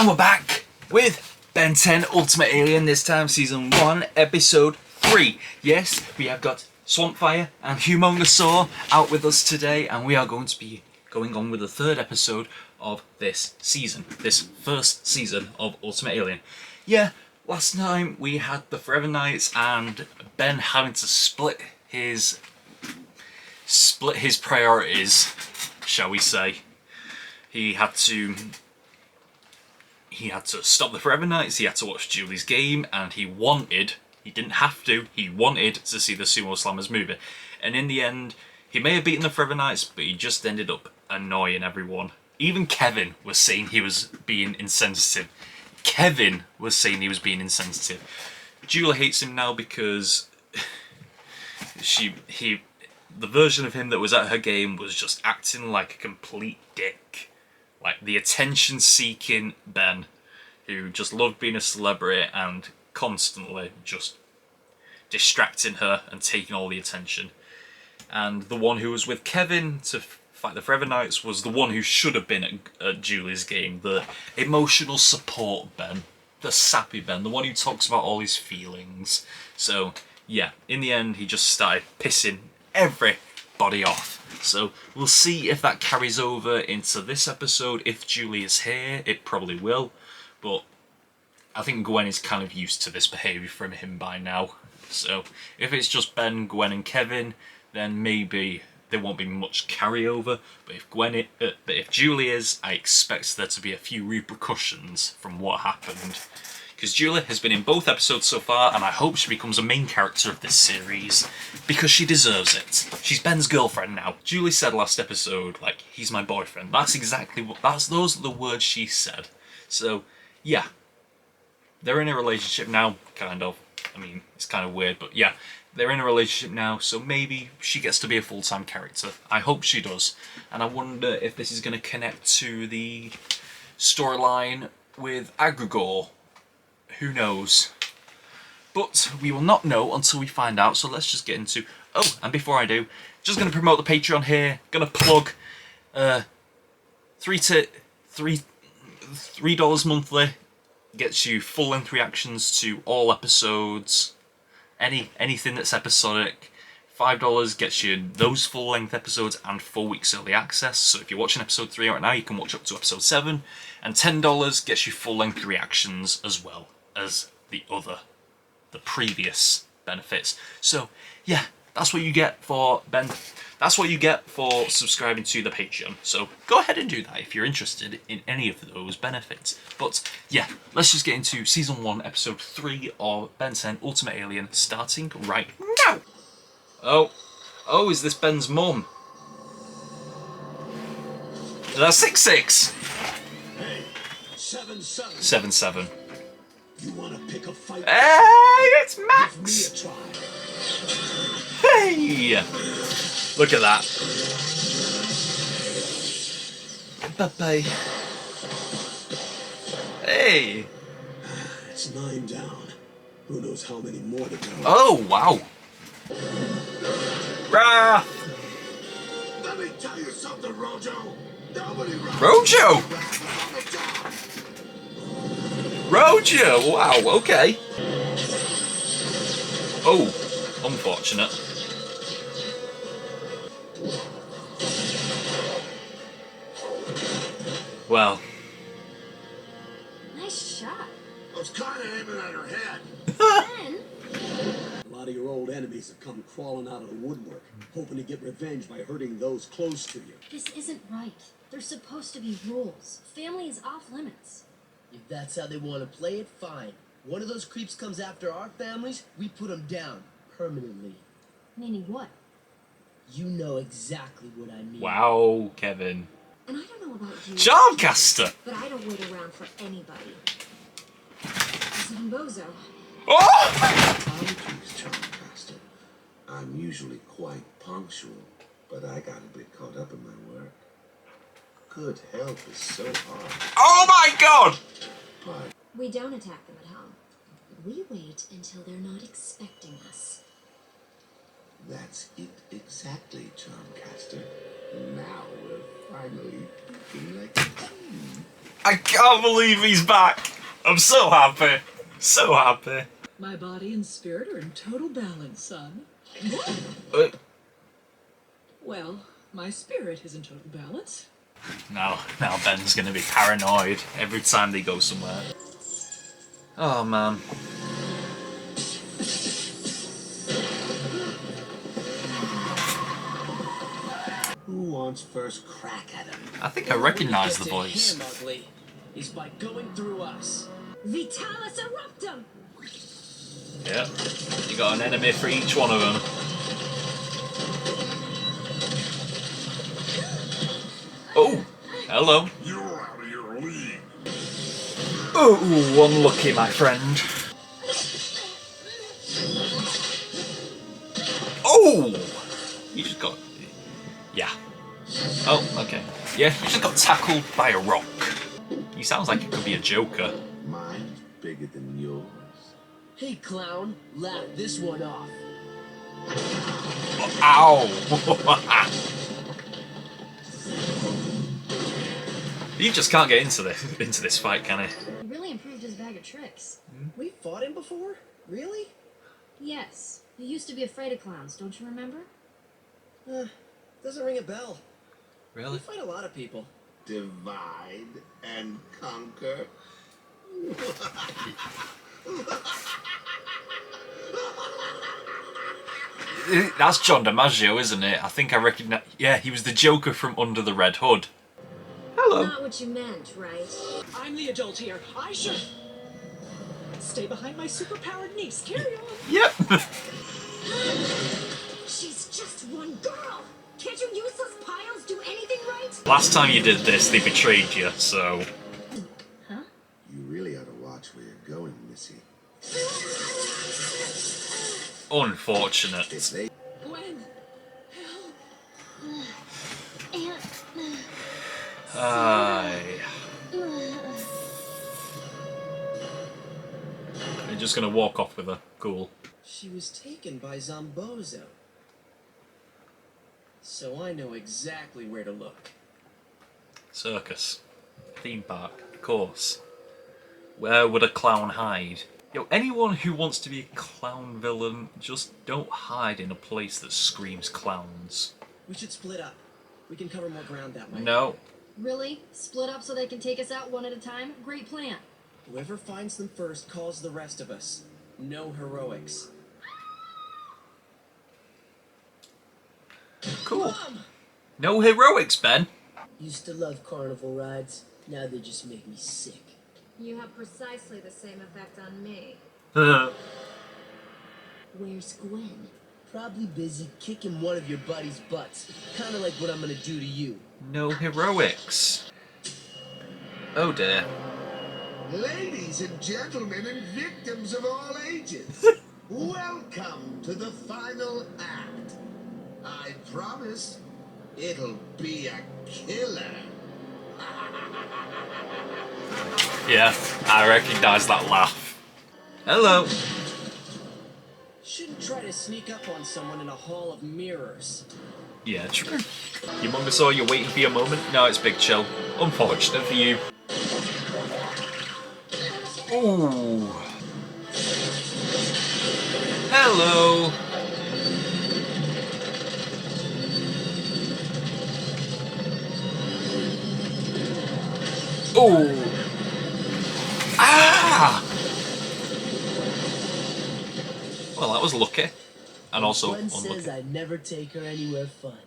And we're back with Ben 10 Ultimate Alien, this time Season 1, Episode 3. Yes, we have got Swampfire and Humongosaur out with us today, and we are going to be going on with the third episode of this season, this first season of Ultimate Alien. Yeah, last time we had the Forever Knights and Ben having to split his priorities, shall we say. He had to stop the Forever Knights, he had to watch Julie's game, and he wanted to see the Sumo Slammers movie. And in the end, he may have beaten the Forever Knights, but he just ended up annoying everyone. Even Kevin was saying he was being insensitive. Julie hates him now because the version of him that was at her game was just acting like a complete dick. Like the attention-seeking Ben, who just loved being a celebrity and constantly just distracting her and taking all the attention. And the one who was with Kevin to fight the Forever Knights was the one who should have been at Julie's game, the emotional support Ben, the sappy Ben, the one who talks about all his feelings. So yeah, in the end he just started pissing everybody off. So we'll see if that carries over into this episode. If Julie is here, it probably will. But I think Gwen is kind of used to this behaviour from him by now. So if it's just Ben, Gwen and Kevin, then maybe there won't be much carryover. But if Julie is, I expect there to be a few repercussions from what happened. Because Julie has been in both episodes so far, and I hope she becomes a main character of this series, because she deserves it. She's Ben's girlfriend now. Julie said last episode, like, he's my boyfriend. Those are the words she said. So, yeah. They're in a relationship now, kind of. I mean, it's kind of weird, but yeah. They're in a relationship now, so maybe she gets to be a full-time character. I hope she does. And I wonder if this is going to connect to the storyline with Agrigor. Who knows? But we will not know until we find out, so let's just get into... Oh, and before I do, just going to promote the Patreon here. Going to plug $3 monthly gets you full-length reactions to all episodes, anything that's episodic. $5 gets you those full-length episodes and 4 weeks early access. So if you're watching episode 3 right now, you can watch up to episode 7. And $10 gets you full-length reactions as well as the previous benefits. So yeah, that's what you get for Ben. That's what you get for subscribing to the Patreon. So go ahead and do that if you're interested in any of those benefits. But yeah, let's just get into Season 1, Episode 3 of Ben 10 Ultimate Alien, starting right now. Oh, is this Ben's mum? That's 6-6. Hey, 7-7. 7-7. You wanna pick a fight? Hey, it's Max! Give me a try. Hey! Look at that. Bye-bye. Hey! It's 9 down. Who knows how many more to go? Oh, wow. Rah! Let me tell you something, Rojo. Nobody Rojo! Rojo! Wow, okay. Oh, unfortunate. Well. Nice shot. I was kind of aiming at her head. Ben? A lot of your old enemies have come crawling out of the woodwork, hoping to get revenge by hurting those close to you. This isn't right. There's supposed to be rules. Family is off limits. If that's how they want to play it, fine. One of those creeps comes after our families, we put them down. Permanently. Meaning what? You know exactly what I mean. Wow, Kevin. And I don't know about you, Charmcaster! but I don't wait around for anybody. Zombozo. Oh! Apologies, Charmcaster. I'm usually quite punctual, but I got a bit caught up in my work. Good help is so hard. Oh my god! But We don't attack them at home. We wait until they're not expecting us. that's it exactly, Charmcaster. Now we're finally looking like a team. I can't believe he's back. I'm so happy. So happy. My body and spirit are in total balance, son. Uh, Well, my spirit is in total balance. now Ben's gonna be paranoid every time they go somewhere. Oh man. Who wants first crack at him? I think I recognise the voice. Him, ugly, is by going through us. Vitalis eruptum! Yeah. You got an enemy for each one of them. Oh, hello. You're out of your league. Oh, unlucky, my friend. Oh! You just got... Yeah. Oh, okay. Yeah, you just got tackled by a rock. He sounds like it could be a Joker. Mine's bigger than yours. Hey, clown, laugh this one off. Ow! He just can't get into this fight, can he? He really improved his bag of tricks. We fought him before? Really? Yes. He used to be afraid of clowns, don't you remember? Doesn't ring a bell. We Really? fight a lot of people. Divide and conquer. That's John DiMaggio, isn't it? I think I recognise... Yeah, he was the Joker from Under the Red Hood. Hello. Not what you meant, right? I'm the adult here. I should stay behind my superpowered niece. Carry on. Yep. She's just one girl! Can't you useless piles do anything right? Last time you did this, they betrayed you, so... Huh? You really ought to watch where you're going, Missy. Unfortunate. If they Gwen, Aunt... Aye. You're just gonna walk off with her. Cool. She was taken by Zombozo. So I know exactly where to look. Circus. Theme park. Of course. Where would a clown hide? Yo, anyone who wants to be a clown villain, just don't hide in a place that screams clowns. We should split up. We can cover more ground that way. No. Really? Split up so they can take us out one at a time? Great plan. Whoever finds them first calls the rest of us. No heroics. Cool. Mom! No heroics, Ben. Used to love carnival rides. Now they just make me sick. You have precisely the same effect on me. Where's Gwen? Probably busy kicking one of your buddies' butts. Kinda like what I'm gonna do to you. No heroics. Oh dear. Ladies and gentlemen and victims of all ages, welcome to the final act. I promise it'll be a killer. Yeah, I recognise that laugh. Hello. Shouldn't try to sneak up on someone in a hall of mirrors. Yeah, true. Humongousaur, you're waiting for your moment? No, it's Big Chill. Unfortunate for you. Ooh. Hello. Oh. Ah. Well, that was lucky. And also Gwen says unlucky. I'd never take her anywhere fun.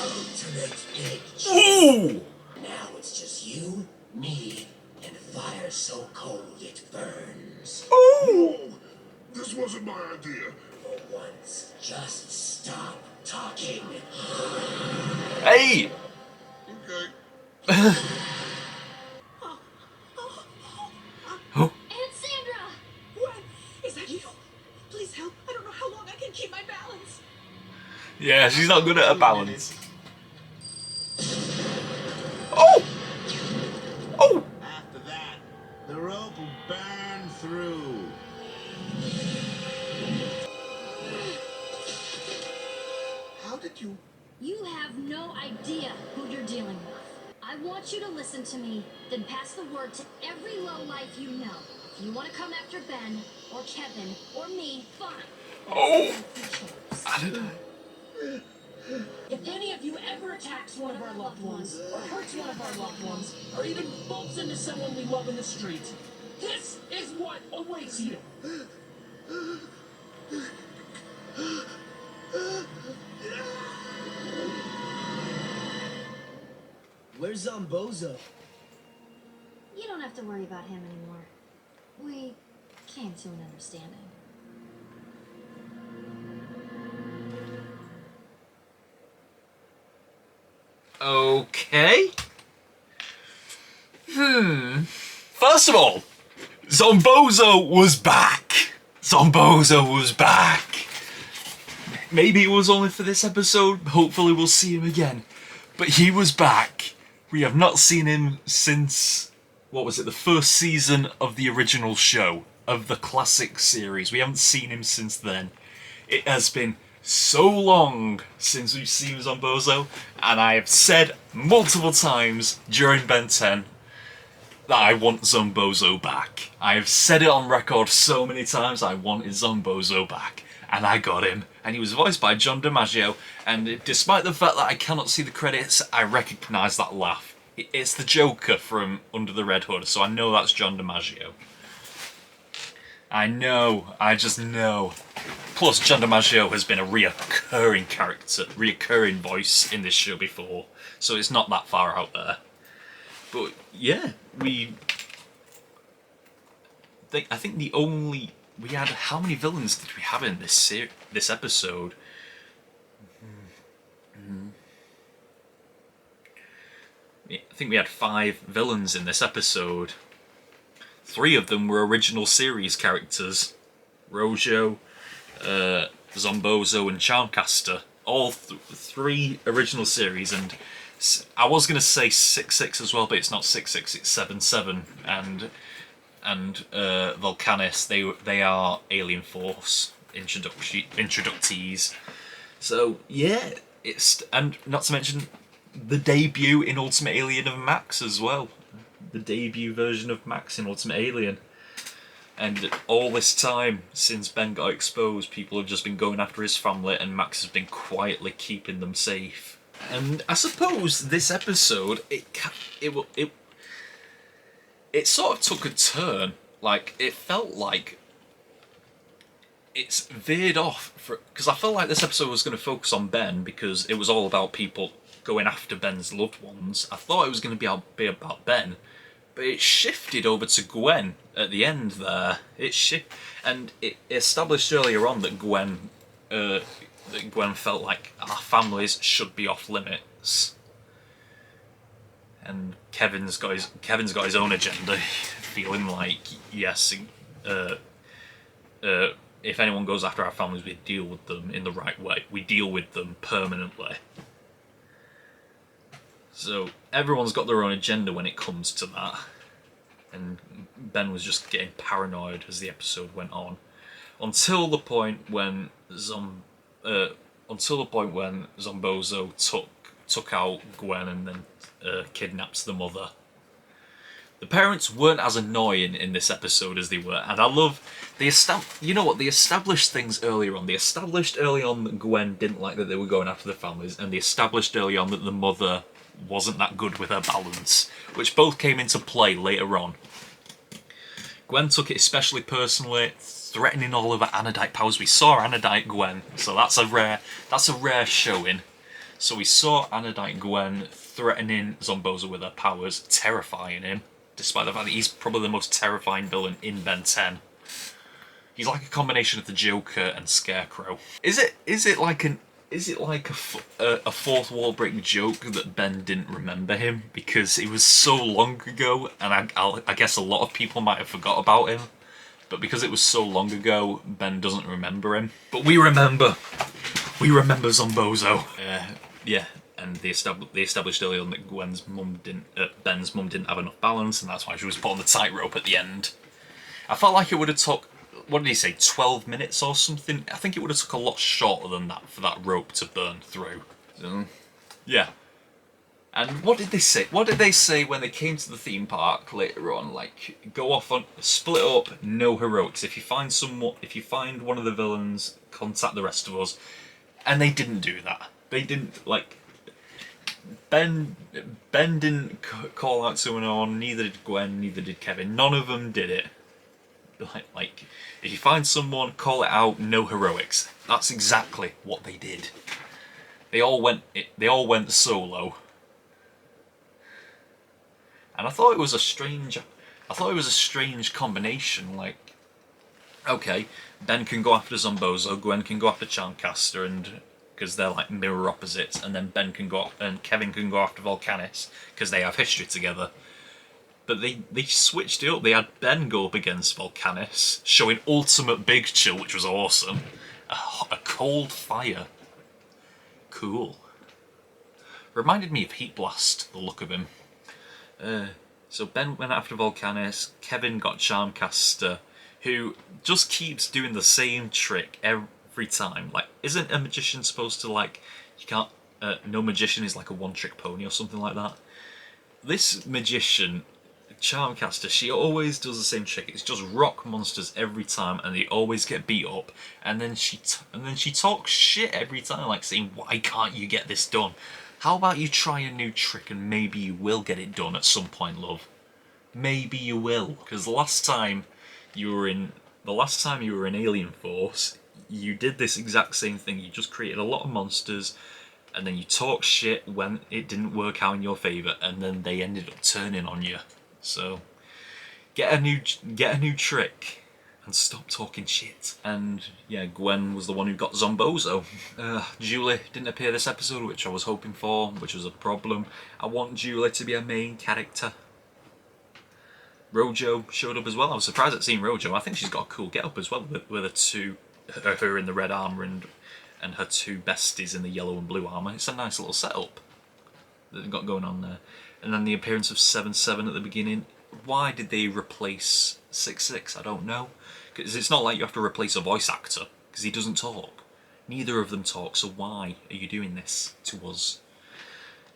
Ultimate bitch. Ooh. Now it's just you, me, and fire so cold it burns. Ooh. This wasn't my idea. For once, just stop talking. Hey. Okay. Aunt Sandra! Gwen, is that you? Please help. I don't know how long I can keep my balance. Yeah, she's not good at her balance. Oh! Oh! After that, the rope will burn through. How did you You have no idea who you're dealing with. I want you to listen to me, then pass the word to every lowlife you know. If you want to come after Ben, or Kevin, or me, fine. Oh! That's your choice. I don't know. If any of you ever attacks one of our loved ones, or hurts one of our loved ones, or even bumps into someone we love in the street, this is what awaits you. Where's Zombozo? You don't have to worry about him anymore. We came to an understanding. Okay. First of all, Zombozo was back. Zombozo was back. Maybe it was only for this episode. Hopefully we'll see him again. But he was back. We have not seen him since, what was it, the first season of the original show, of the classic series. We haven't seen him since then. It has been so long since we've seen Zombozo, and I have said multiple times during Ben 10 that I want Zombozo back. I have said it on record so many times. I wanted Zombozo back, and I got him. And he was voiced by John DiMaggio, and despite the fact that I cannot see the credits, I recognise that laugh. It's the Joker from Under the Red Hood, so I know that's John DiMaggio. I know, I just know. Plus, John DiMaggio has been a reoccurring character, reoccurring voice in this show before, so it's not that far out there. But yeah, I think we had, how many villains did we have in this episode? I think we had 5 villains in this episode. 3 of them were original series characters. Rojo, Zombozo and Charmcaster. All 3 original series, and I was going to say 6-6 as well, but it's not 6-6, it's 7-7. And Volcanis, they are Alien Force introductees. So yeah, and not to mention the debut in Ultimate Alien of Max as well. The debut version of Max in Ultimate Alien. And all this time, since Ben got exposed, people have just been going after his family, and Max has been quietly keeping them safe. And I suppose this episode, it sort of took a turn. Like, it felt like it's veered off, because I felt like this episode was going to focus on Ben, because it was all about people going after Ben's loved ones. I thought it was going to be about Ben, but it shifted over to Gwen at the end there. And it established earlier on that Gwen felt like our families should be off limits. And Kevin's got his own agenda, feeling like, yes, if anyone goes after our families, we deal with them in the right way. We deal with them permanently. So everyone's got their own agenda when it comes to that. And Ben was just getting paranoid as the episode went on, until the point when Zombozo took out Gwen and then kidnaps the mother. The parents weren't as annoying in this episode as they were, and I love they established things earlier on. They established early on that Gwen didn't like that they were going after the families, and they established early on that the mother wasn't that good with her balance, which both came into play later on. Gwen took it especially personally, threatening all of her Anodite powers. We saw Anodite Gwen, so that's a rare showing. So we saw Anodite Gwen threatening Zombozo with her powers, terrifying him, despite the fact that he's probably the most terrifying villain in Ben 10. He's like a combination of the Joker and Scarecrow. Is it like a fourth wall break joke that Ben didn't remember him because it was so long ago, and I guess a lot of people might have forgot about him, but because it was so long ago, Ben doesn't remember him. But we remember Zombozo. Yeah, and they established early on that Ben's mum didn't have enough balance, and that's why she was put on the tightrope at the end. I felt like it would have took, what did he say, 12 minutes or something? I think it would have took a lot shorter than that for that rope to burn through. So, yeah. And what did they say? What did they say when they came to the theme park later on? Like, go off on, split up, no heroics. If you find one of the villains, contact the rest of us. And they didn't do that. They didn't, like, Ben didn't call out someone on, neither did Gwen, neither did Kevin. None of them did it. Like, if you find someone, call it out, no heroics. That's exactly what they did. They all went solo. And I thought it was a strange combination. Like, okay, Ben can go after Zombozo, Gwen can go after Charmcaster, and because they're like mirror opposites, and then Kevin can go after Volcanis because they have history together. But they switched it up. They had Ben go up against Volcanis, showing ultimate big chill, which was awesome. A cold fire, cool. Reminded me of Heat Blast, the look of him. So Ben went after Volcanis, Kevin got Charmcaster, who just keeps doing the same trick every time. Like, isn't a magician supposed to, like, you can't, no magician is like a one-trick pony or something like that? This magician, Charmcaster, she always does the same trick. It's just rock monsters every time, and they always get beat up. And then she talks shit every time, like saying, "Why can't you get this done? How about you try a new trick and maybe you will get it done at some point, love? Maybe you will." Because the last time you were in Alien Force, you did this exact same thing. You just created a lot of monsters, and then you talked shit when it didn't work out in your favour, and then they ended up turning on you. So get a new trick and stop talking shit. And yeah, Gwen was the one who got Zombozo. Julie didn't appear this episode, which I was hoping for, which was a problem. I want Julie to be a main character. Rojo showed up as well. I was surprised at seeing Rojo. I think she's got a cool get up as well, with her in the red armour and her two besties in the yellow and blue armour. It's a nice little setup that they've got going on there. And then the appearance of 7-7 at the beginning. Why did they replace 6-6? I don't know. Because it's not like you have to replace a voice actor, because he doesn't talk. Neither of them talk, so why are you doing this to us?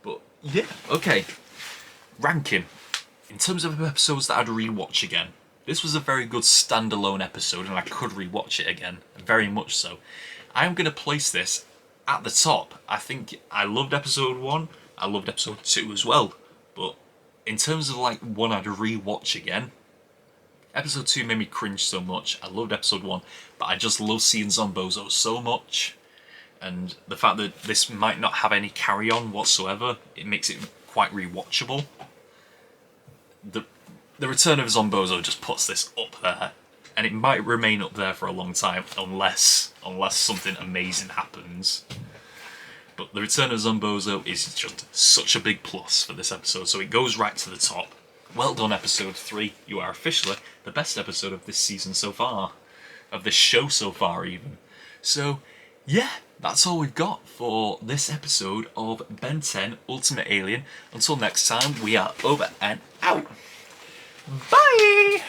But yeah, okay. Ranking. In terms of episodes that I'd rewatch again, this was a very good standalone episode, and I could rewatch it again, very much so. I'm going to place this at the top. I think I loved episode 1, I loved episode 2 as well, but in terms of like one I'd rewatch again, episode 2 made me cringe so much. I loved episode 1, but I just love seeing Zombozo so much, and the fact that this might not have any carry-on whatsoever, it makes it quite rewatchable. The return of Zombozo just puts this up there, and it might remain up there for a long time unless something amazing happens. But the return of Zombozo is just such a big plus for this episode, so it goes right to the top. Well done, episode 3. You are officially the best episode of this season so far, of this show so far even. So yeah, that's all we've got for this episode of Ben 10 Ultimate Alien. Until next time, we are over and out. Bye!